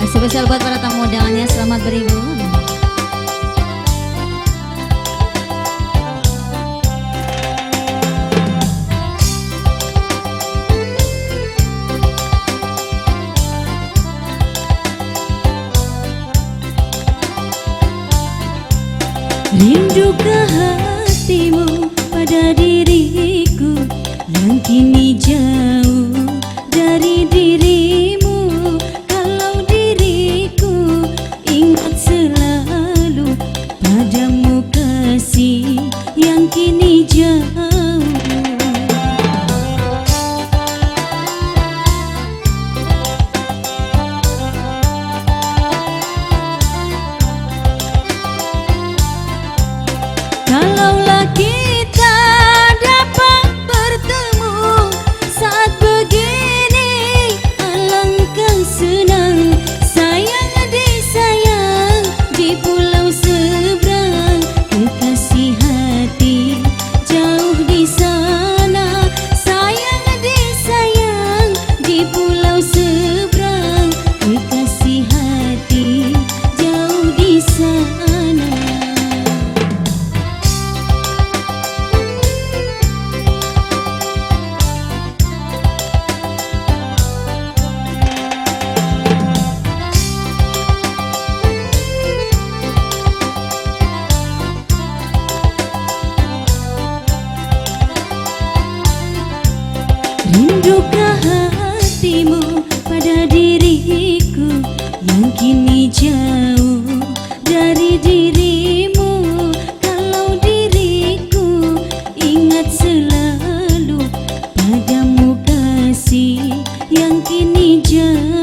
Spesial buat para tamu undangannya, selamat berlibur. Rindukah hatimu pada diriku yang kini jauh dari dirimu? Kalau diriku ingat selalu padamu, kasih yang kini jauh. Kalaulah kita dapat bertemu saat begini, alangkah senang. Sayang disayang di pulau seberang, kekasih hati jauh di sana. Sayang disayang di pulau seberang, kekasih hati jauh di sana. Rindukah hatimu pada diriku yang kini jauh dari dirimu? Kalau diriku ingat selalu padamu, kasih yang kini jauh.